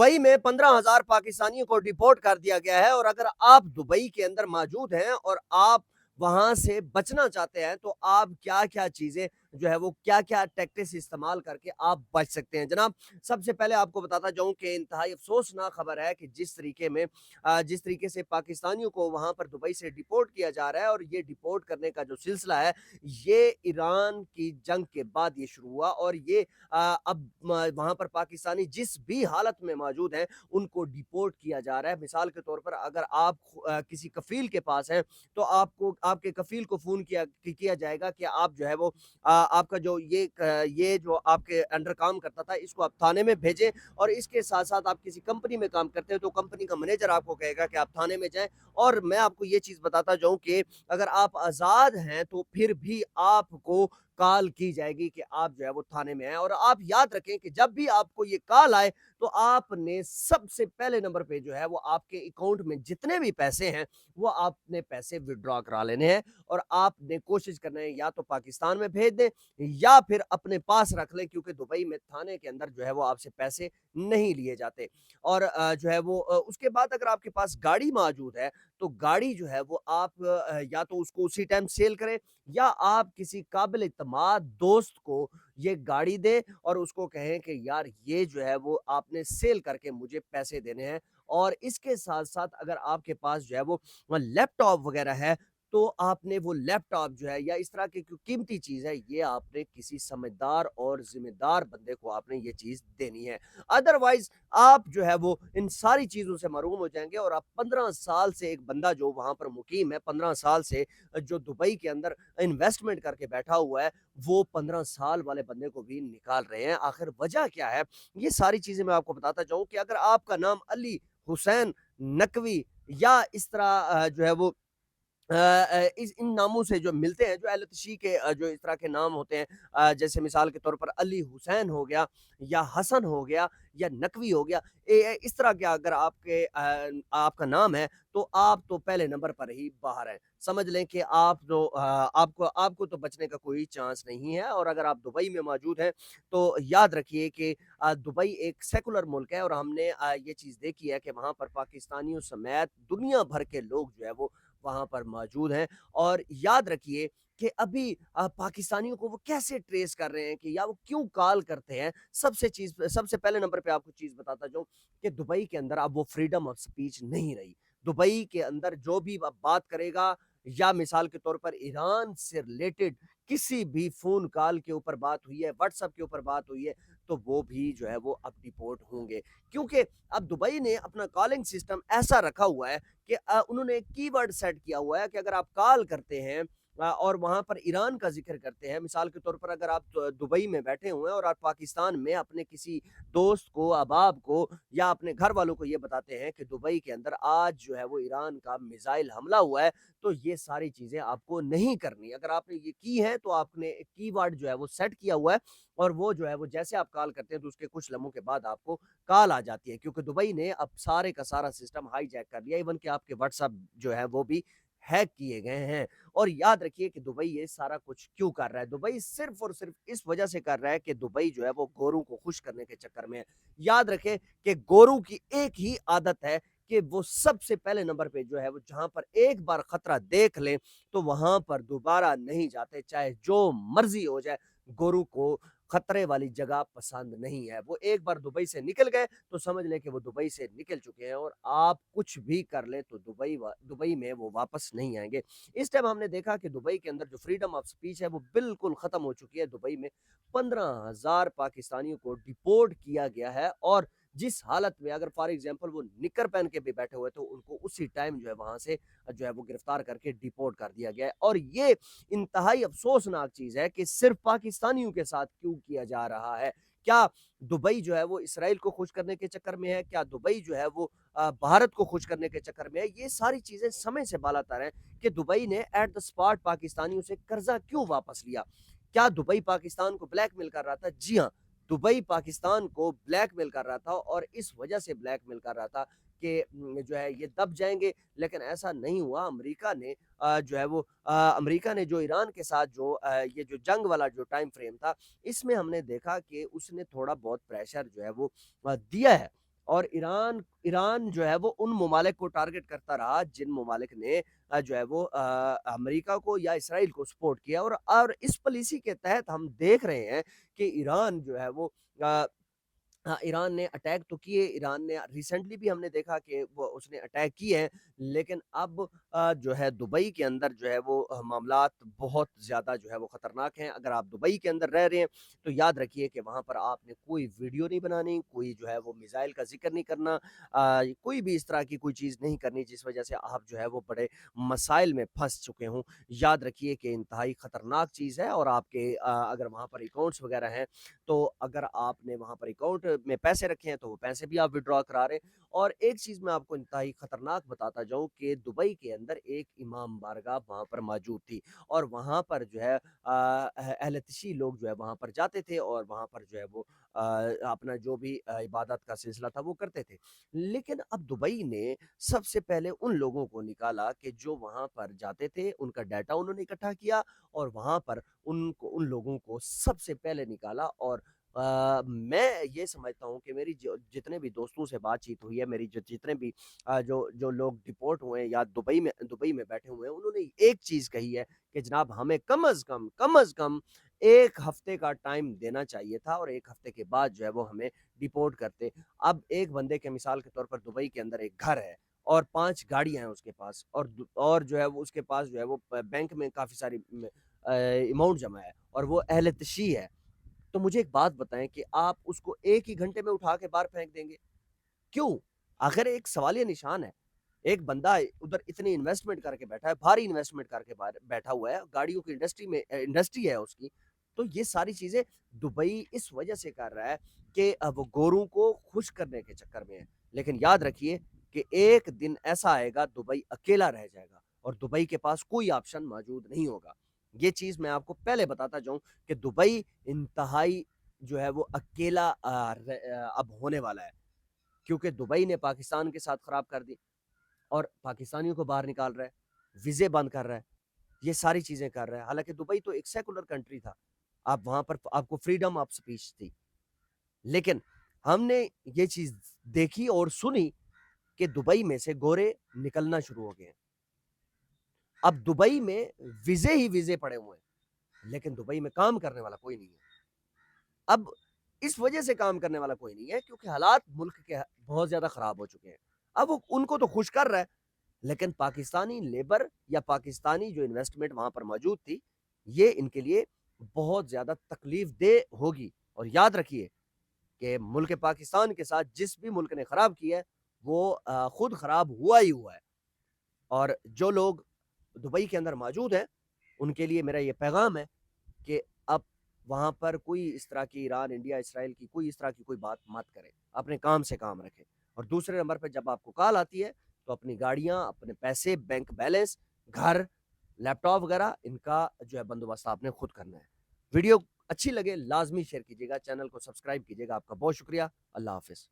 Dubai में 15,000 पाकिस्तानियों को डिपोर्ट कर दिया गया है और अगर आप दुबई के अंदर मौजूद हैं और आप वहाँ से बचना चाहते हैं, तो आप क्या-क्या चीज़ें जो है वो क्या-क्या टैक्टिक्स इस्तेमाल करके आप बच सकते हैं। जनाब, सबसे पहले आपको बताता जाऊँ कि इंतहाई अफ़सोसनाक खबर है कि जिस तरीके से पाकिस्तानियों को वहाँ पर दुबई से डिपोर्ट किया जा रहा है और ये डिपोर्ट करने का जो सिलसिला है, ये ईरान की जंग के बाद ये शुरू हुआ और ये अब वहाँ पर पाकिस्तानी जिस भी हालत में मौजूद हैं, उनको डिपोर्ट किया जा रहा है। मिसाल के तौर पर अगर आप किसी कफ़ील के पास हैं, तो आपको आपके कफ़ील को फ़ोन किया जाएगा कि आप जो है वो आपका जो ये जो आपके अंडर काम करता था, इसको आप थाने में भेजें और इसके साथ-साथ आप किसी कंपनी में काम करते हैं, तो कंपनी का मैनेजर आपको कहेगा कि आप थाने में जाएँ और मैं आपको ये चीज़ बताता जाऊँ कि अगर आप आज़ाद हैं, तो फिर भी आपको कॉल की जाएगी कि आप जो है वो थाने में आएँ और आप याद रखें कि जब भी आपको ये कॉल आए, तो आपने सबसे पहले नंबर पे जो है वो आपके अकाउंट में जितने भी पैसे हैं, वो आपने पैसे विथड्रॉ करा लेने हैं और आपने कोशिश करना है या तो पाकिस्तान में भेज दें या फिर अपने पास रख लें क्योंकि दुबई में थाने के अंदर जो है वो आपसे पैसे नहीं लिए जाते। और जो है वो उसके बाद अगर आपके पास गाड़ी मौजूद है, तो गाड़ी जो है वो आप या तो उसको उसी टाइम सेल करें या आप किसी काबिल इत्तेमाद दोस्त को ये गाड़ी दें और उसको कहें कि यार ये जो है वो आपने सेल करके मुझे पैसे देने हैं और इसके साथ-साथ अगर आपके पास जो है वो लैपटॉप वगैरह है, तो आपने वो लैपटॉप जो है या इस तरह की कोई कीमती चीज़ है, ये आपने किसी समझदार और ज़िम्मेदार बंदे को आपने ये चीज़ देनी है। अदरवाइज़ आप जो है वो इन सारी चीज़ों से महरूम हो जाएँगे और आप 15 साल से एक बंदा जो वहाँ पर मुकीम है, 15 साल से जो दुबई के अंदर इन्वेस्टमेंट करके बैठा हुआ है, वो 15 साल वाले बंदे को भी निकाल रहे हैं। आखिर वजह क्या है? ये सारी चीज़ें मैं आपको बताता जाऊँ कि अगर आपका नाम अली हुसैन नकवी या इस तरह जो है वो इस इन नामों से जो मिलते हैं, जो एलतशी के जो इस तरह के नाम होते हैं जैसे मिसाल के तौर पर अली हुसैन हो गया या हसन हो गया या नकवी हो गया। इस तरह के अगर आपका नाम है, तो आप तो पहले नंबर पर ही बाहर हैं। समझ लें कि आप जो आपको आपको तो बचने का कोई चांस नहीं है और अगर आप दुबई में मौजूद हैं, तो याद रखिए कि दुबई एक सेकुलर मुल्क है और हमने ये चीज़ देखी है कि वहाँ पर पाकिस्तानियों समेत दुनिया भर के लोग जो है वो वहाँ पर मौजूद हैं और याद रखिए कि अभी पाकिस्तानियों को वो कैसे ट्रेस कर रहे हैं कि या वो क्यों कॉल करते हैं। सबसे पहले नंबर पे आपको चीज़ बताता जाऊँ कि दुबई के अंदर अब वो फ्रीडम ऑफ स्पीच नहीं रही। दुबई के अंदर जो भी अब बात करेगा या मिसाल के तौर पर ईरान से रिलेटेड किसी भी फ़ोन कॉल के ऊपर बात हुई है, व्हाट्सएप के ऊपर बात हुई है, तो वो भी जो है वो अब डिपोर्ट होंगे। क्योंकि अब दुबई ने अपना कॉलिंग सिस्टम ऐसा रखा हुआ है कि उन्होंने एक कीवर्ड सेट किया हुआ है कि अगर आप कॉल करते हैं और वहाँ पर ईरान का ज़िक्र करते हैं, मिसाल के तौर पर अगर आप दुबई में बैठे हुए हैं और आप पाकिस्तान में अपने किसी दोस्त को, अहबाब को या अपने घर वालों को ये बताते हैं कि दुबई के अंदर आज जो है वो ईरान का मिसाइल हमला हुआ है, तो ये सारी चीज़ें आपको नहीं करनी। अगर आपने ये की है, तो आपने एक कीवर्ड जो है वो सेट किया हुआ है और वो जो है वो जैसे आप कॉल करते हैं, तो उसके कुछ लम्हों के बाद आपको कॉल आ जाती है क्योंकि दुबई ने अब सारे का सारा सिस्टम हाईजैक कर लिया इवन कि आपके व्हाट्सएप जो है वो भी हैक किए गए हैं और याद रखिए कि दुबई ये सारा कुछ क्यों कर रहा है दुबई सिर्फ और सिर्फ इस वजह से कर रहा है कि दुबई जो है वो गोरों को खुश करने के चक्कर में है। याद रखें कि गोरों की एक ही आदत है कि वो सबसे पहले नंबर पे जो है वो जहां पर एक बार खतरा देख लें तो वहां पर दोबारा नहीं जाते चाहे जो मर्जी हो जाए। गोरों को खतरे वाली जगह पसंद नहीं है। वो एक बार दुबई से निकल गए तो समझ लें कि वो दुबई से निकल चुके हैं और आप कुछ भी कर लें तो दुबई में वो वापस नहीं आएँगे। इस टाइम हमने देखा कि दुबई के अंदर जो फ्रीडम ऑफ स्पीच है वो बिल्कुल ख़त्म हो चुकी है। दुबई में 15,000 पाकिस्तानियों को डिपोर्ट किया गया है और जिस हालत में अगर फॉर एग्ज़ाम्पल वो निक्कर पहन के भी बैठे हुए तो उनको उसी टाइम जो है वहाँ से जो है वो गिरफ्तार करके डिपोर्ट कर दिया गया है। और ये इंतहाई अफ़सोसनाक चीज़ है कि सिर्फ़ पाकिस्तानियों के साथ क्यों किया जा रहा है। क्या दुबई जो है वो इसराइल को खुश करने के चक्कर में है? क्या दुबई जो है वो भारत को खुश करने के चक्कर में है? ये सारी चीज़ें समय से बालातर हैं कि दुबई ने एट द स्पॉट पाकिस्तानियों से कर्ज़ा क्यों वापस लिया? क्या दुबई पाकिस्तान को ब्लैकमेल कर रहा था? जी हाँ, दुबई पाकिस्तान को ब्लैकमेल कर रहा था और इस वजह से ब्लैकमेल कर रहा था कि जो है ये दब जाएँगे, लेकिन ऐसा नहीं हुआ। जो है वो अमेरिका ने जो ईरान के साथ ये जो जंग वाला जो टाइम फ्रेम था, इसमें हमने देखा कि उसने थोड़ा बहुत प्रेशर जो है वो दिया है। اور ایران جو ہے وہ ان ممالک کو ٹارگٹ کرتا رہا جن ممالک نے جو ہے وہ امریکہ کو یا اسرائیل کو سپورٹ کیا، اور اس پالیسی کے تحت ہم دیکھ رہے ہیں کہ ایران جو ہے وہ آ، ہاں، ایران نے اٹیک تو کیے، ایران نے ریسنٹلی بھی ہم نے دیکھا کہ وہ اس نے اٹیک کیے ہیں، لیکن اب جو ہے دبئی کے اندر جو ہے وہ معاملات بہت زیادہ جو ہے وہ خطرناک ہیں۔ اگر آپ دبئی کے اندر رہ رہے ہیں تو یاد رکھیے کہ وہاں پر آپ نے کوئی ویڈیو نہیں بنانی، کوئی جو ہے وہ میزائل کا ذکر نہیں کرنا، کوئی بھی اس طرح کی کوئی چیز نہیں کرنی جس وجہ سے آپ جو ہے وہ بڑے مسائل میں پھنس چکے ہوں۔ یاد رکھیے کہ انتہائی خطرناک چیز ہے، اور آپ کے اگر وہاں پر اکاؤنٹس وغیرہ ہیں تو اگر آپ نے وہاں پر اکاؤنٹ میں پیسے رکھے ہیں تو وہ پیسے بھی آپ وڈرا کرا رہے ہیں۔ اور ایک چیز میں آپ کو انتہائی خطرناک بتاتا جاؤں کہ دبئی کے اندر ایک امام بارگاہ وہاں پر موجود تھی، اور وہاں پر جو ہے اہل تشیع لوگ جو ہے وہاں پر جاتے تھے، اور وہاں پر جو ہے وہ اپنا جو بھی عبادت کا سلسلہ تھا وہ کرتے تھے۔ لیکن اب دبئی نے سب سے پہلے ان لوگوں کو نکالا کہ جو وہاں پر جاتے تھے، ان کا ڈیٹا انہوں نے اکٹھا کیا، اور وہاں پر ان لوگوں کو سب سے پہلے نکالا۔ اور میں یہ سمجھتا ہوں کہ میری جتنے بھی دوستوں سے بات چیت ہوئی ہے، میری جتنے بھی جو لوگ ڈپورٹ ہوئے ہیں یا دبئی میں بیٹھے ہوئے ہیں، انہوں نے ایک چیز کہی ہے کہ جناب ہمیں کم از کم ایک ہفتے کا ٹائم دینا چاہیے تھا، اور ایک ہفتے کے بعد جو ہے وہ ہمیں ڈپورٹ کرتے۔ اب ایک بندے کے مثال کے طور پر دبئی کے اندر ایک گھر ہے اور 5 گاڑیاں ہیں اس کے پاس، اور جو ہے وہ اس کے پاس جو ہے وہ بینک میں کافی ساری اماؤنٹ جمع ہے، اور وہ اہل تشیع ہے۔ تو مجھے ایک بات بتائیں کہ آپ اس کو ایک ہی گھنٹے میں اٹھا کے باہر پھینک دیں گے؟ کیوں؟ آخر ایک سوالیہ نشان ہے۔ ایک بندہ ادھر اتنی انویسٹمنٹ کر کے بیٹھا ہے، بھاری انویسٹمنٹ کر کے بیٹھا ہوا ہے، گاڑیوں کی انڈسٹری ہے اس کی۔ تو یہ ساری چیزیں دبئی اس وجہ سے کر رہا ہے کہ وہ گوروں کو خوش کرنے کے چکر میں ہے۔ لیکن یاد رکھیے کہ ایک دن ایسا آئے گا دبئی اکیلا رہ جائے گا، اور دبئی کے پاس کوئی آپشن موجود نہیں ہوگا۔ یہ چیز میں آپ کو پہلے بتاتا جاؤں کہ دبئی انتہائی جو ہے وہ اکیلا اب ہونے والا ہے، کیونکہ دبئی نے پاکستان کے ساتھ خراب کر دی، اور پاکستانیوں کو باہر نکال رہا ہے، ویزے بند کر رہا ہے، یہ ساری چیزیں کر رہا ہے۔ حالانکہ دبئی تو ایک سیکولر کنٹری تھا، آپ وہاں پر آپ کو فریڈم آف سپیچ تھی، لیکن ہم نے یہ چیز دیکھی اور سنی کہ دبئی میں سے گورے نکلنا شروع ہو گئے ہیں۔ اب دبئی میں ویزے ہی ویزے پڑے ہوئے ہیں، لیکن دبئی میں کام کرنے والا کوئی نہیں ہے۔ اب اس وجہ سے کام کرنے والا کوئی نہیں ہے کیونکہ حالات ملک کے بہت زیادہ خراب ہو چکے ہیں۔ اب وہ ان کو تو خوش کر رہا ہے، لیکن پاکستانی لیبر یا پاکستانی جو انویسٹمنٹ وہاں پر موجود تھی، یہ ان کے لیے بہت زیادہ تکلیف دہ ہوگی۔ اور یاد رکھیے کہ ملک پاکستان کے ساتھ جس بھی ملک نے خراب کیا ہے وہ خود خراب ہوا ہی ہوا ہے۔ اور جو لوگ دبئی کے اندر موجود ہیں ان کے لیے میرا یہ پیغام ہے کہ اب وہاں پر کوئی اس طرح کی ایران انڈیا اسرائیل کی کوئی اس طرح کی کوئی بات مت کرے، اپنے کام سے کام رکھے۔ اور دوسرے نمبر پہ جب آپ کو کال آتی ہے تو اپنی گاڑیاں، اپنے پیسے، بینک بیلنس، گھر، لیپ ٹاپ وغیرہ ان کا جو ہے بندوبست آپ نے خود کرنا ہے۔ ویڈیو اچھی لگے لازمی شیئر کیجیے گا، چینل کو سبسکرائب کیجیے گا۔ آپ کا بہت شکریہ، اللہ حافظ۔